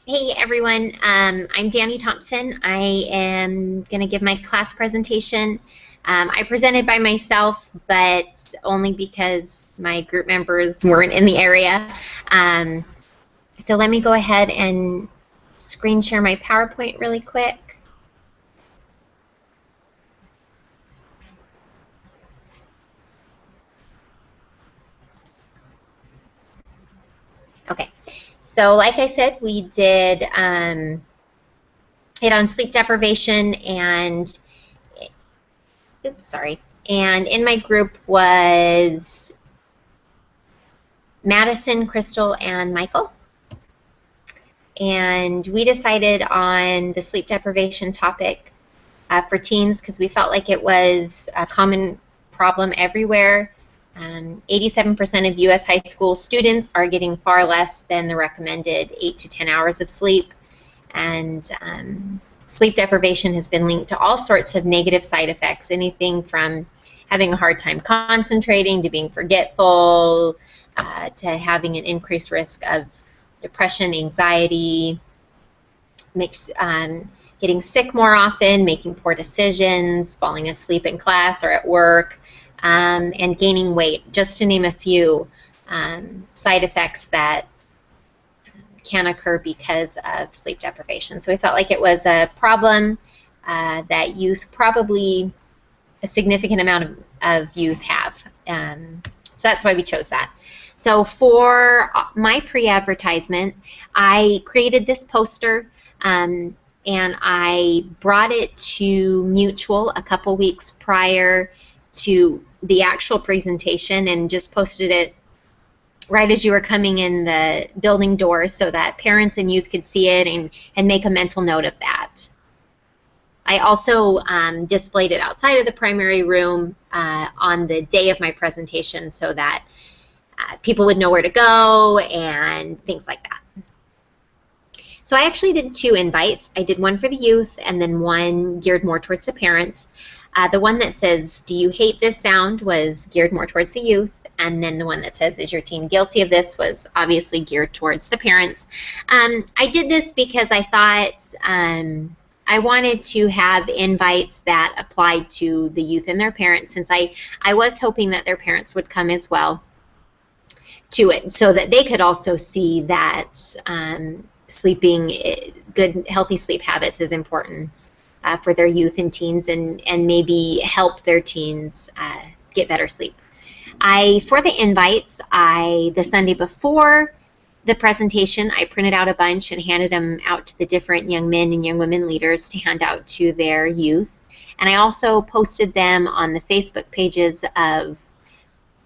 Hey everyone, I'm Danny Thompson. I am going to give my class presentation. I presented by myself, but only because my group members weren't in the area. So let me go ahead and screen share my PowerPoint really quick. Okay, so like I said, we did it on sleep deprivation and and in my group was Madison, Crystal, and Michael. And we decided on the sleep deprivation topic for teens because we felt like it was a common problem everywhere. 87% of U.S. high school students are getting far less than the recommended 8 to 10 hours of sleep. And sleep deprivation has been linked to all sorts of negative side effects, anything from having a hard time concentrating to being forgetful to having an increased risk of depression, anxiety, getting sick more often, making poor decisions, falling asleep in class or at work, and gaining weight, just to name a few side effects that can occur because of sleep deprivation. So we felt like it was a problem that youth, probably a significant amount of youth have. So that's why we chose that. So for my pre-advertisement, I created this poster and I brought it to Mutual a couple weeks prior to the actual presentation and just posted it right as you were coming in the building doors so that parents and youth could see it and make a mental note of that. I also displayed it outside of the primary room on the day of my presentation so that people would know where to go and things like that. So I actually did 2 invites. I did one for the youth and then one geared more towards the parents. The one that says, "Do you hate this sound?" was geared more towards the youth, and then the one that says, "Is your teen guilty of this?" was obviously geared towards the parents. I did this because I thought I wanted to have invites that applied to the youth and their parents, since I was hoping that their parents would come as well to it so that they could also see that sleeping, good healthy sleep habits is important for their youth and teens, and maybe help their teens get better sleep. For the invites, the Sunday before the presentation, I printed out a bunch and handed them out to the different young men and young women leaders to hand out to their youth. And I also posted them on the Facebook pages of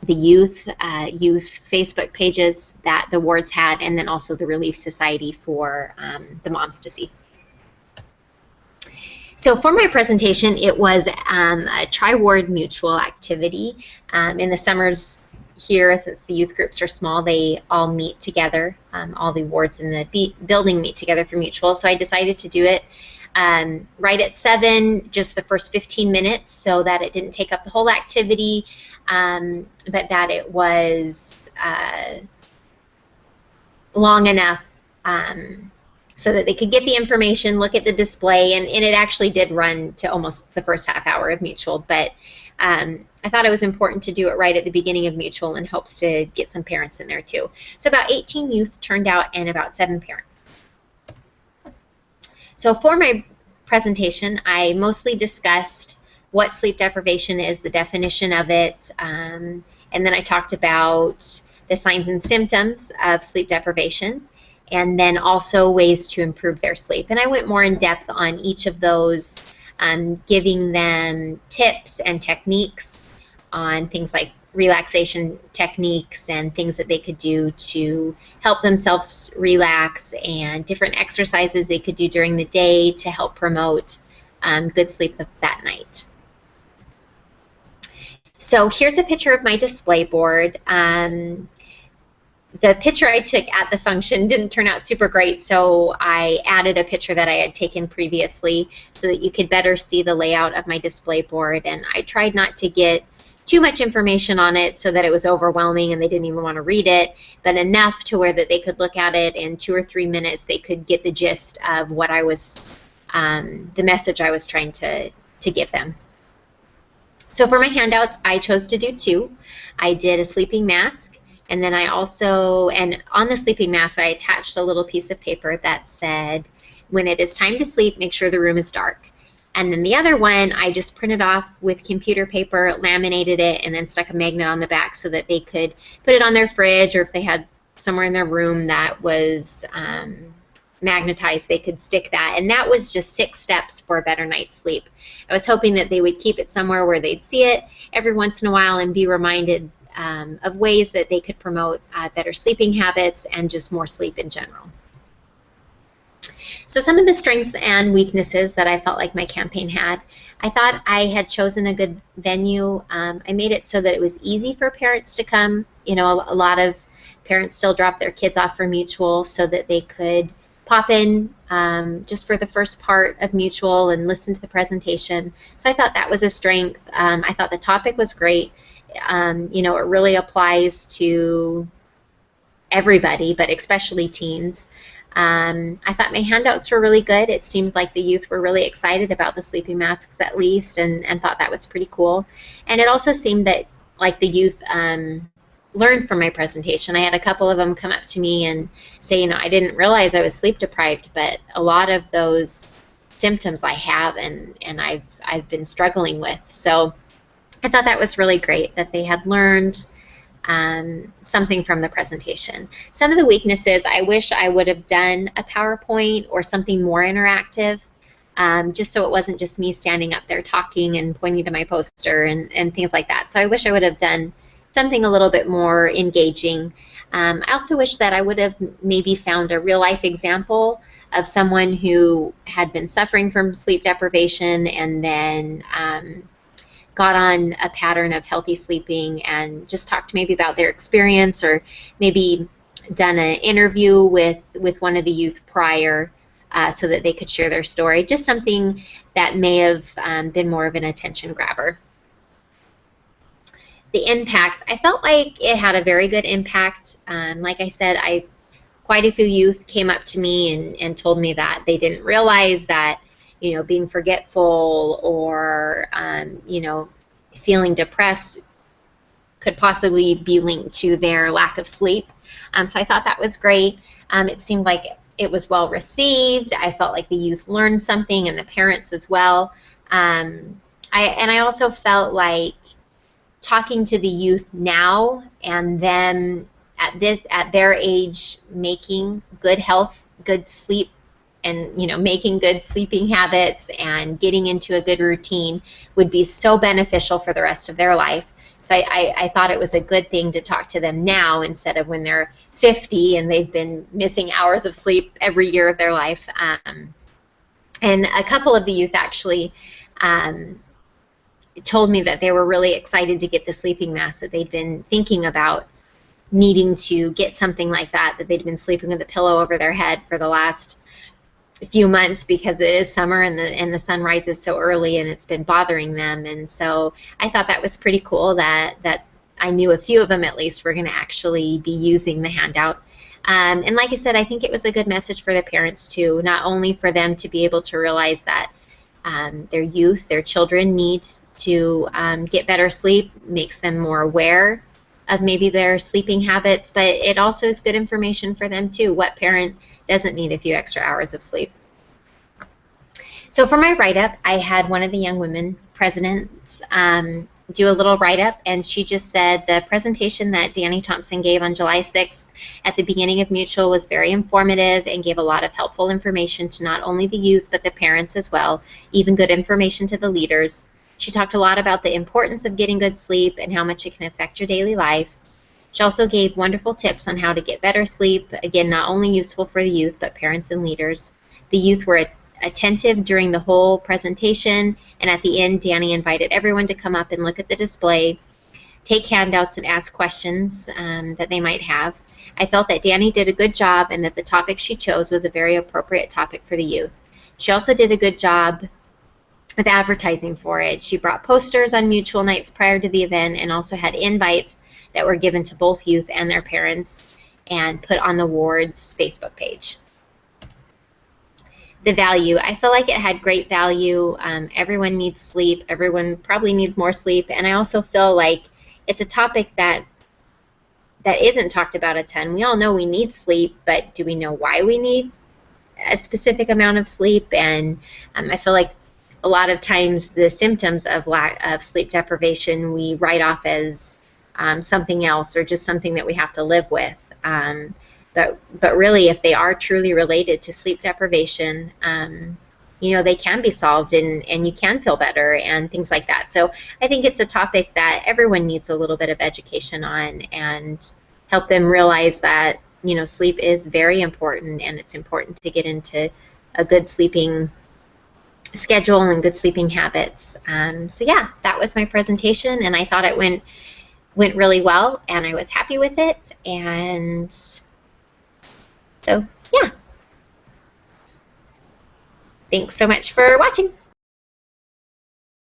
the youth Facebook pages that the wards had, and then also the Relief Society for the moms to see. So for my presentation, it was a tri-ward mutual activity. In the summers here, since the youth groups are small, they all meet together. All the wards in the building meet together for mutual. So I decided to do it right at 7, just the first 15 minutes, so that it didn't take up the whole activity, but that it was long enough so that they could get the information, look at the display, and it actually did run to almost the first half hour of mutual, but I thought it was important to do it right at the beginning of mutual in hopes to get some parents in there too. So about 18 youth turned out and about 7 parents. So for my presentation, I mostly discussed what sleep deprivation is, the definition of it, and then I talked about the signs and symptoms of sleep deprivation, and then also ways to improve their sleep. And I went more in depth on each of those, giving them tips and techniques on things like relaxation techniques and things that they could do to help themselves relax, and different exercises they could do during the day to help promote good sleep that night. So here's a picture of my display board. The picture I took at the function didn't turn out super great, so I added a picture that I had taken previously so that you could better see the layout of my display board, and I tried not to get too much information on it so that it was overwhelming and they didn't even want to read it, but enough to where that they could look at it in 2 or 3 minutes. They could get the gist of what I was, the message I was trying to give them. So for my handouts, I chose to do 2. I did a sleeping mask, and then I also, and on the sleeping mask, I attached a little piece of paper that said, when it is time to sleep, make sure the room is dark. And then the other one, I just printed off with computer paper, laminated it, and then stuck a magnet on the back so that they could put it on their fridge, or if they had somewhere in their room that was magnetized, they could stick that. And that was just 6 steps for a better night's sleep. I was hoping that they would keep it somewhere where they'd see it every once in a while and be reminded of ways that they could promote better sleeping habits and just more sleep in general. So some of the strengths and weaknesses that I felt like my campaign had, I thought I had chosen a good venue. I made it so that it was easy for parents to come. You know, a lot of parents still drop their kids off for Mutual so that they could pop in just for the first part of Mutual and listen to the presentation. So I thought that was a strength. I thought the topic was great. You know, it really applies to everybody, but especially teens. I thought my handouts were really good. It seemed like the youth were really excited about the sleeping masks at least, and thought that was pretty cool. And it also seemed that like the youth learned from my presentation. I had a couple of them come up to me and say, you know, I didn't realize I was sleep deprived, but a lot of those symptoms I have and I've been struggling with. So I thought that was really great that they had learned something from the presentation. Some of the weaknesses, I wish I would have done a PowerPoint or something more interactive, just so it wasn't just me standing up there talking and pointing to my poster and things like that. So I wish I would have done something a little bit more engaging. I also wish that I would have maybe found a real-life example of someone who had been suffering from sleep deprivation and then got on a pattern of healthy sleeping and just talked maybe about their experience, or maybe done an interview with one of the youth prior so that they could share their story. Just something that may have been more of an attention grabber. The impact, I felt like it had a very good impact. Like I said, quite a few youth came up to me and told me that they didn't realize that, you know, being forgetful or, you know, feeling depressed could possibly be linked to their lack of sleep. So I thought that was great. It seemed like it was well received. I felt like the youth learned something, and the parents as well. I also felt like talking to the youth now and them at their age making good health, good sleep, and, you know, making good sleeping habits and getting into a good routine would be so beneficial for the rest of their life. So I thought it was a good thing to talk to them now instead of when they're 50 and they've been missing hours of sleep every year of their life. And a couple of the youth actually told me that they were really excited to get the sleeping mask, that they'd been thinking about needing to get something like that they'd been sleeping with a pillow over their head for the last few months because it is summer and the sun rises so early and it's been bothering them. And so I thought that was pretty cool that I knew a few of them at least were going to actually be using the handout. And like I said, I think it was a good message for the parents too, not only for them to be able to realize that their youth, their children need to get better sleep, makes them more aware of maybe their sleeping habits, but it also is good information for them too. What parent doesn't need a few extra hours of sleep? So for my write-up, I had one of the young women presidents do a little write-up, and she just said the presentation that Danny Thompson gave on July 6th at the beginning of Mutual was very informative and gave a lot of helpful information to not only the youth but the parents as well, even good information to the leaders. She talked a lot about the importance of getting good sleep and how much it can affect your daily life. She also gave wonderful tips on how to get better sleep, again, not only useful for the youth, but parents and leaders. The youth were attentive during the whole presentation, and at the end, Danny invited everyone to come up and look at the display, take handouts, and ask questions that they might have. I felt that Danny did a good job and that the topic she chose was a very appropriate topic for the youth. She also did a good job with advertising for it. She brought posters on mutual nights prior to the event and also had invites that were given to both youth and their parents and put on the ward's Facebook page. The value, I feel like it had great value. Everyone needs sleep. Everyone probably needs more sleep. And I also feel like it's a topic that isn't talked about a ton. We all know we need sleep, but do we know why we need a specific amount of sleep? And I feel like a lot of times the symptoms of lack of sleep deprivation we write off as something else or just something that we have to live with. But really, if they are truly related to sleep deprivation, you know, they can be solved and you can feel better and things like that. So I think it's a topic that everyone needs a little bit of education on and help them realize that, you know, sleep is very important and it's important to get into a good sleeping schedule and good sleeping habits. So yeah, that was my presentation and I thought it went really well and I was happy with it. And so yeah. Thanks so much for watching.